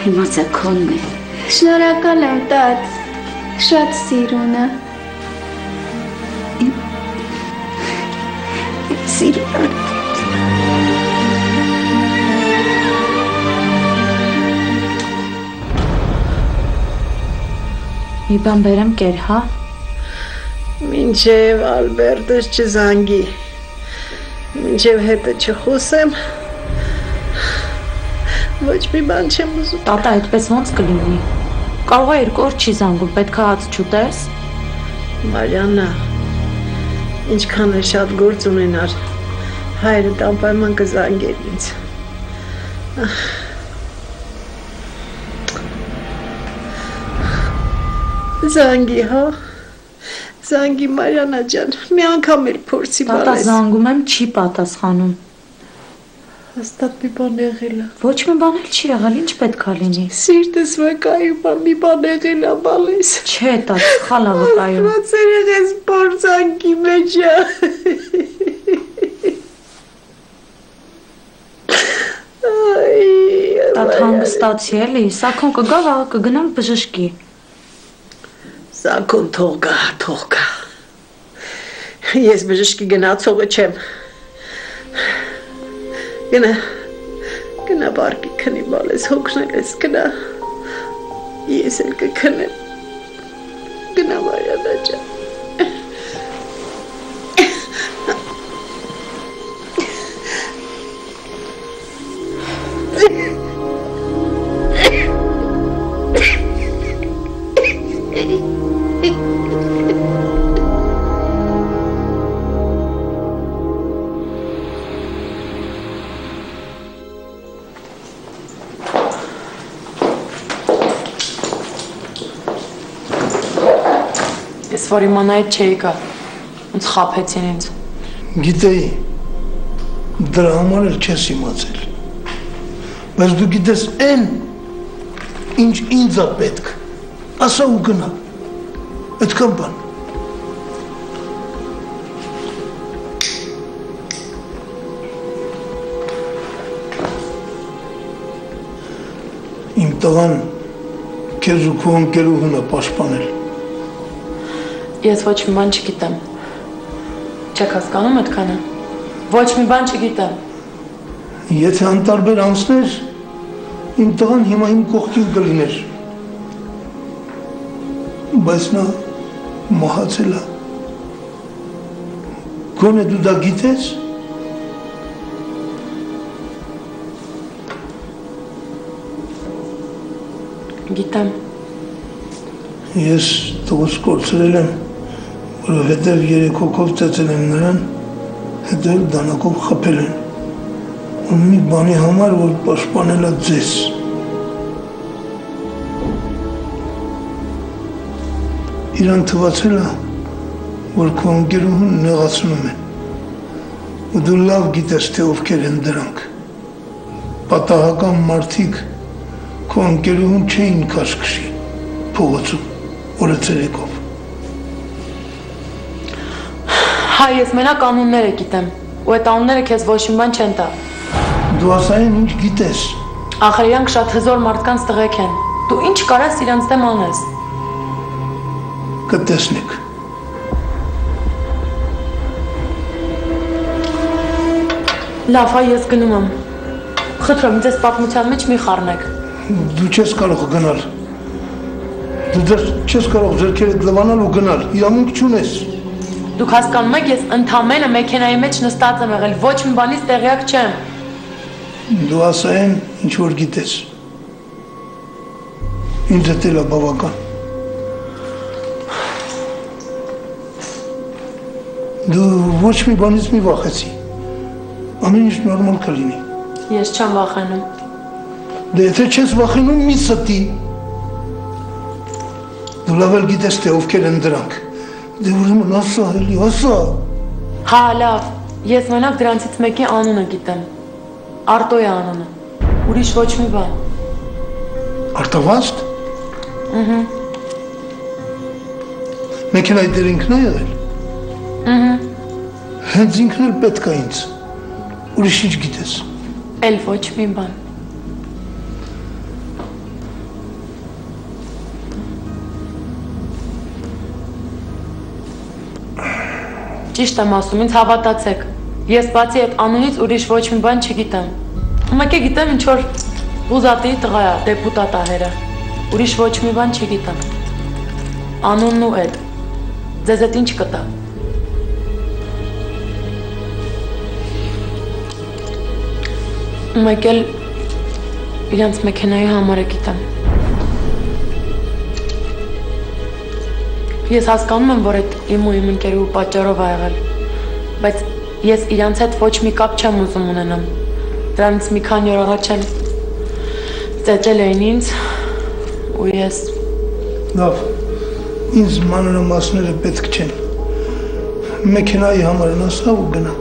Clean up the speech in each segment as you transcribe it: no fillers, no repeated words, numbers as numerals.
Հիմա ձեքոնն է։ Շնորհակալ եմ, տաց, շատ սիրուն է։ Սիրուն է։ Մի բան բերեմ կեր, հա։ Մինչև Ալբերտս չզանգի, մինչև հետը չխոսեմ, ոչ մի բան չեմ ուզում։ Տատա, այդպես ոնց կլինի։ Կարող է 2 օր չի զանգում, պետք է հաց չուտես։ Մարիաննա, ինչքան է շատ գործ ունենար, հայրդ անպայման կզանգեր ինձ։ Զանգի, հա։ Զանգի Մարիաննա ջան, մի անգամ էլ փորձի բալես։ Տատա զանգում եմ, չի պատասխանում։ Հաստատ մի բան եղել է։ Ոչ մի բան էլ չի եղել, ինչ պետք է լինի։ Սիրտս վկայում է, մի բան եղել է բալես։ Չէ, տատ, սխալ է վկայում։ Ոնց էր եղես բարձանքի մեջ է։ Տատ հանգստացի էլի, Սաքոն կգա, վաղը կգնամ բժշկի։ Սաքոն թող գա։ Ես բժշկի գնացողը չեմ։ Գնա բարկի քնի բալես, հոգնել ես, գնա։ Ես էլ կքնեմ։ Գնա Մարիաննա ջան։ Որ իմանայի չէի գա, ոնց խաբեցին ինձ։ Գիտեի, դրա համար էլ չես իմացել, բայց դու գիտես են, ինչ ինձ է պետք, ասա ու գնա, այդքան բան։ Իմ տղան քեզ ու քո ընկերուհուն է պաշտպանել։ Ես ոչ մի բան չգիտեմ։ Չեք հասկանում այդքանը։ Ոչ մի բան չգիտեմ։ Եթե անտարբեր անցներ, իմ տղան հիմա իմ կողքին կլիներ։ Բայց նա մահացել է։ Գոնե դու դա գիտես։ Գիտեմ։ Ես տղուս կորցրել եմ, որովհետև 3 հոգով ծեծել եմ նրան, հետո էլ դանակով խփել են, ու մի բանի համար, որ պաշտպանել է ձեզ։ Իրան թվացել է, որ քո ընկերուհուն նեղացնում են, ու դու լավ գիտես, թե ովքեր են դրանք։ Պատահական մարդիկ քո ընկերուհուն չէին քաշքշի փողոցում, օրը ցերեկով։ Հայ, ես մենակ անունները գիտեմ, ու այդ անունները քեզ ոչ մի բան չեն տա։ Դու ասային ինչ գիտես։ Ախր իրանք շատ հզոր մարդկանց տղեկ են։ Դու ինչ կարաս իրանց դեմ անես։ Կտեսնեք։ Լավ, հայ, ես գնում եմ։ Խնդրում, ինձ այս պատմության մեջ մի խառնեք։ Դու չես կարող գնալ։ Դու դեռ չես կարող ձեռքերդ լվանալ ու գնալ, իրավունք չունես։ Դուք հասկանում եք, ես ընդամենը մեքենայի մեջ նստած եմ եղել, ոչ մի բանից տեղյակ չեմ։ Դու ասային ինչ որ գիտես։ Ինձ հետ էլ է բավական։ Դու ոչ մի բանից մի վախեցի։ Ամեն ինչ նորմալ կլինի։ Ես չեմ վախենում։ Դե եթե չես վախենում, մի ստի։ Դու լավ էլ գիտես, թե ովքեր են դրանք։ Դե ուրեմն ասա, էլի, ասա։ Հա, լավ, ես մենակ դրանցից մեկի անունը գիտեմ։ Արտոյ է անունը, ուրիշ ոչ մի բան։ Արտավազդ։ Մեքենայի դեր ինքն է եղել։ Հենց ինքն էլ պետք է ինձ։ ուրիշ ինչ գիտես։ Էլ ոչ մի բան։ Ճիշտ եմ ասում, ինձ հավատացեք։ Ես բացի այդ անունից ուրիշ ոչ մի բան չգիտեմ։ Ուղղակի գիտեմ ինչ որ ուզատի տղա է, դեպուտատ է Հերը։ Ուրիշ ոչ մի բան չգիտեմ։ Անունն ու այդ։ Ձեզ այդ ինչ կտա։ Մեկ էլ իրանց մեքենայի համարը գիտեմ։ Ես հասկանում եմ, որ այդ իմ ու իմ ընկերու պատճառով ա եղել, բայց ես իրանց հետ ոչ մի կապ չեմ ուզում ունենամ։ Դրանից մի քանի օր առաջ էլ ծեծել էին ինձ ու ես… Լավ, ինձ մանրամասները պետք չեն։ Մեքենայի համարն ասա ու գնա։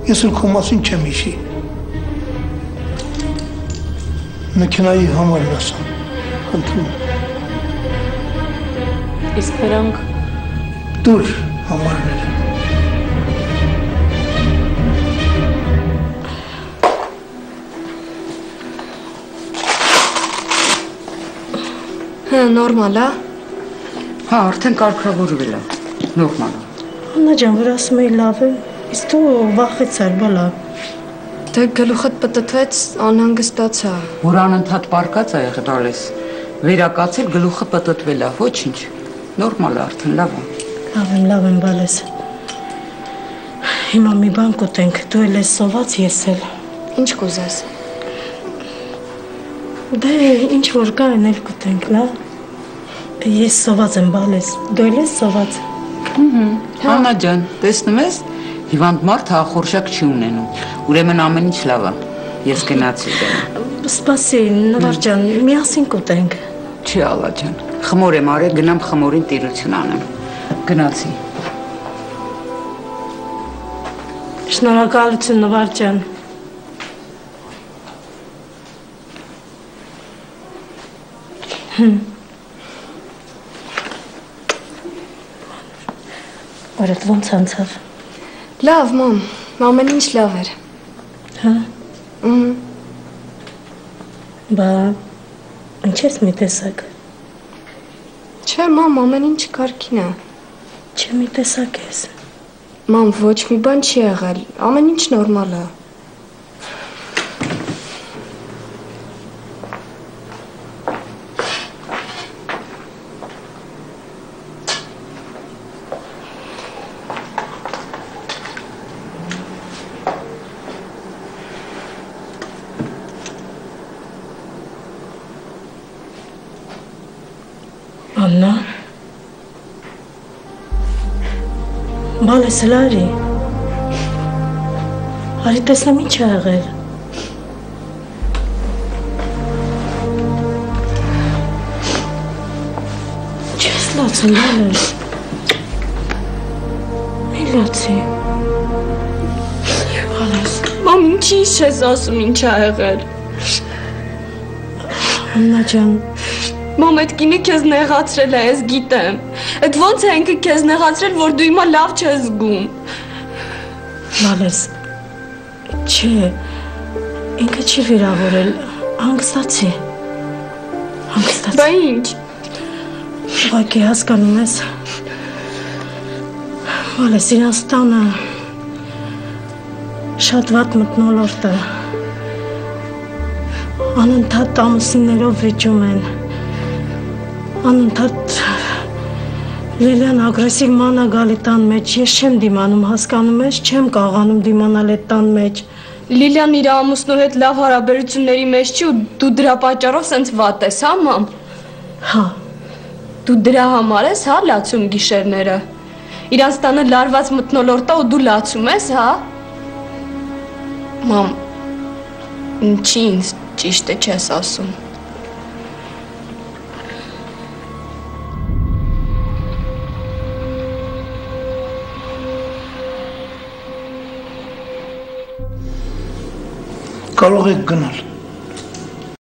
Ես էլ քո մասին չեմ հիշի։ Մեքենայի համարն ասա, խնդրում։ Իսկ նրանք… Դուր համարները։ Հա, նորմալ է։ Հա, արդեն կարգավորվել է։ Նորմալ է։ Աննա ջան, որ ասում էի լավ է, իսկ դու վախեցար, բալա։ Դե գլուխդ պտտվեց, անհանգստացա։ Որ անընդհատ պարկած է եղել ալես։ Վերակացել գլուխը պտտվել է, ոչինչ։ Նորմալ է արդեն, լավ է։ Լավ եմ, բալես։ Հիմա մի բան կուտենք, դու էլ ես սոված, ես էլ։ Ինչ կուզես։ Դե, ինչ որ կա են էլ կուտենք, լավ։ Ես սոված եմ, բալես, դու էլ ես սոված։ Աննա ջան, տեսնում ես, հիվանդ մարդ հախորժակ չի ունենում, ուրեմն ամեն ինչ լավ է, ես գնացի դեմ։ Սպասի, նվար ջան, միասին կուտենք։ Չի ալա ջան, խմոր եմ արել, գնամ խմորին տիրություն անեմ, գնացի։ Շնորհակալություն, նվար ջան։ Օրդ ոնց անցավ։ Լավ, մամ, ամեն ինչ լավ էր։ Հա։ Բա ինչ ես մի տեսակ։ Չէ, մամ, ամեն ինչ կարգին է։ Չէ մի տեսակ ես։ Մամ, ոչ մի բան չի եղել, ամեն ինչ նորմալ է։ Աննա։ Բալես էլ արի։ Արի տեսնեմ ինչ է եղել։ Չես լացում, բալես։ Մի լացի։ Բալես։ Մամ, ինչի ես ասում ինչ է եղել։ Աննա ջան։ Մամ, այդ կինը քեզ նեղացրել է, ես գիտեմ։ Այդ ոնց է ինքը քեզ նեղացրել, որ դու հիմա լավ չես զգում։ Բալես, չէ, ինքը չի վիրավորել, հանգստացի։ Հանգստացի։ Բա ինչ։ Ուղղակի հասկանում ես։ Բալես, իրանց տանը շատ վատ մթնոլորտ է։ Անընդհատ ամուսիններով վիճում են։ Անընդհատ Լիլիան ագրեսիվ մանա գալի տան մեջ, ես չեմ դիմանում, հասկանում ես, չեմ կարողանում դիմանալ այդ տան մեջ։ Լիլիան իր ամուսնու հետ լավ հարաբերությունների մեջ չի ու դու դրա պատճառով սենց վատ ես, հա մամ։ Հա։ Դու դրա համար ես, հա, լացում գիշերները։ Իրանց տանը լարված մթնոլորտ է ու դու լացում ես, հա։ Մամ, ինչի ինձ ճիշտը չես ասում։ Կարող եք գնալ։